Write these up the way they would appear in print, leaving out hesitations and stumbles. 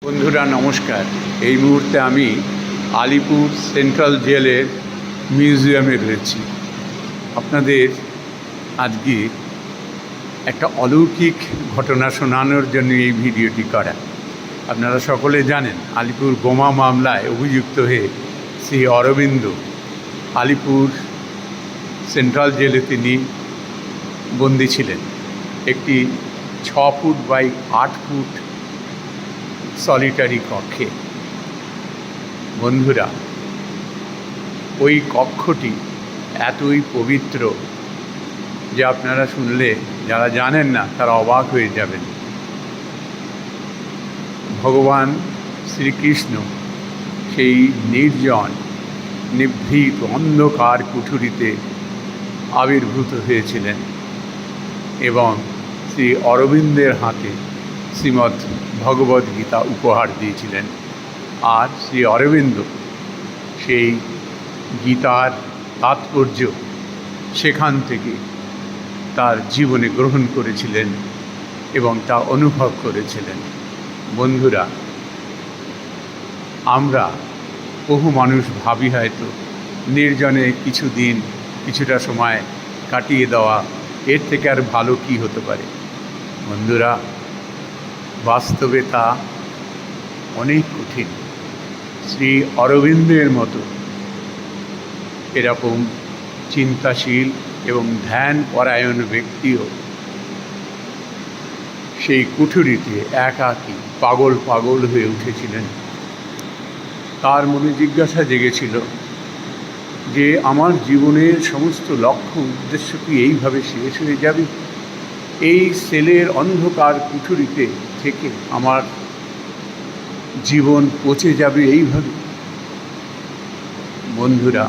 বন্ধুরা নমস্কার। এই মুহূর্তে আমি আলিপুর সেন্ট্রাল জেলের মিউজিয়ামে রয়েছি। আপনাদের আজকে একটা অলৌকিক ঘটনা শোনানোর জন্য এই ভিডিওটি করা। আপনারা সকলে জানেন আলিপুর বোমা মামলায় অভিযুক্ত হয়ে শ্রী অরবিন্দ আলিপুর সেন্ট্রাল জেলে তিনি বন্দী ছিলেন একটি 6 ফুট বাই 8 ফুট সলিটারি কক্ষে। বন্ধুরা, ওই কক্ষটি এতই পবিত্র যে আপনারা শুনলে যারা জানেন না তারা অবাক হয়ে যাবেন। ভগবান শ্রীকৃষ্ণ সেই নির্জন নিভৃত অন্ধকার কুঠুরিতে আবির্ভূত হয়েছিলেন এবং শ্রী অরবিন্দের হাতে শ্রীমদ্ ভগবদ্গীতা উপহার দিয়েছিলেন। আর শ্রী অরবিন্দ সেই গীতার তাৎপর্য সেখান থেকে তার জীবনে গ্রহণ করেছিলেন এবং তা অনুভব করেছিলেন। বন্ধুরা, আমরা বহু মানুষ ভাবি হয়তো নির্জনে কিছুদিন কিছুটা সময় কাটিয়ে দেওয়া এর থেকে আর ভালো কি হতে পারে। বন্ধুরা, বাস্তবে তা অনেক কঠিন। শ্রী অরবিন্দের মতো এরকম চিন্তাশীল এবং ধ্যান পরায়ণ ব্যক্তিও সেই কুঠুরিতে একাকী পাগল হয়ে উঠেছিলেন। তার মনে জিজ্ঞাসা জেগেছিল যে আমার জীবনের সমস্ত লক্ষ্য উদ্দেশ্য কি এইভাবে শেষ হয়ে যাবে? এই সেলের অন্ধকার কুঠুরিতে থেকে আমার জীবন পচে যাবে এইভাবে? বন্ধুরা,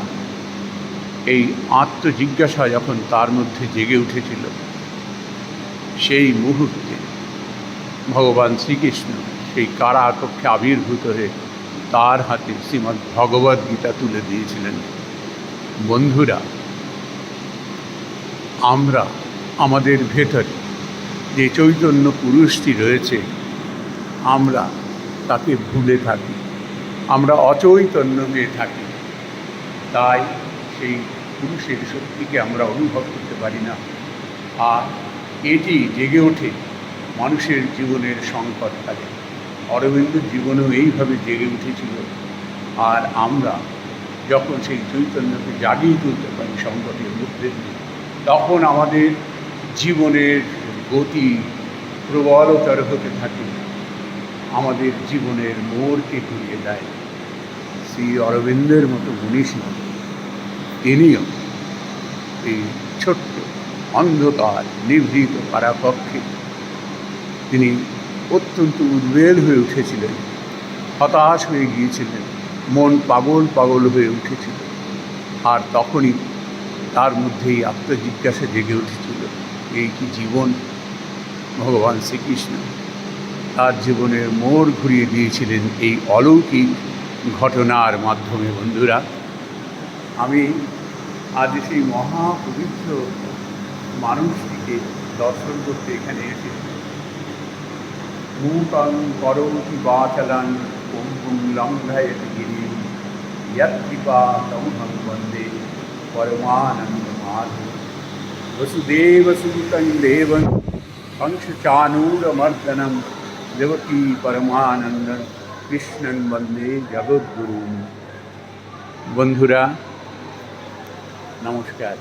এই আত্মজিজ্ঞাসা যখন তার মধ্যে জেগে উঠেছিল, সেই মুহূর্তে ভগবান শ্রীকৃষ্ণ সেই কারাকক্ষে আবির্ভূত হয়ে তার হাতে শ্রীমদ্ ভগবদ্গীতা তুলে দিয়েছিলেন। বন্ধুরা, আমরা আমাদের ভেতরে যে চৈতন্য পুরুষটি রয়েছে, আমরা তাকে ভুলে থাকি, আমরা অচৈতন্য হয়ে থাকি। তাই সেই পুরুষের শক্তিকে আমরা অনুভব করতে পারি না। আর এটি জেগে ওঠে মানুষের জীবনের সংকটকালে। অরবিন্দর জীবনেও এইভাবে জেগে উঠেছিল। আর আমরা যখন সেই চৈতন্যকে জাগিয়ে তুলতে পারি সংকটের মধ্যে দিয়ে, তখন আমাদের জীবনের গতি প্রবলতর হতে থাকে, আমাদের জীবনের মোড়কে ঘুরিয়ে দেয়। শ্রী অরবিন্দের মতো মনীষী তিনিও এই ছোট্ট অন্ধকার নিভৃত কারাকক্ষে তিনি অত্যন্ত উদ্বেল হয়ে উঠেছিলেন, হতাশ হয়ে গিয়েছিলেন, মন পাগল হয়ে উঠেছিল। আর তখনই তার মধ্যেই আত্মজিজ্ঞাসা জেগে উঠেছিল, এই কি জীবন? ভগবান শ্রীকৃষ্ণ তার জীবনের মোড় ঘুরিয়ে দিয়েছিলেন এই অলৌকিক ঘটনার মাধ্যমে। বন্ধুরা, আমি আজ সেই মহাপবিত্র মানুষটিকে দর্শন করতে এখানে এসেছি। মূকং করোতি বাচালাং পঙ্গুং লঙ্ঘয়তি গিরিং যৎকৃপাতমহং বন্দে পরমানন্দমাধবম। বসুদেবসুতং দেবং কংসচাণূরমর্দনম দেবকী পরমানন্দং কৃষ্ণং বন্দে জগদ্গুরুম। বন্ধুরা নমস্কার।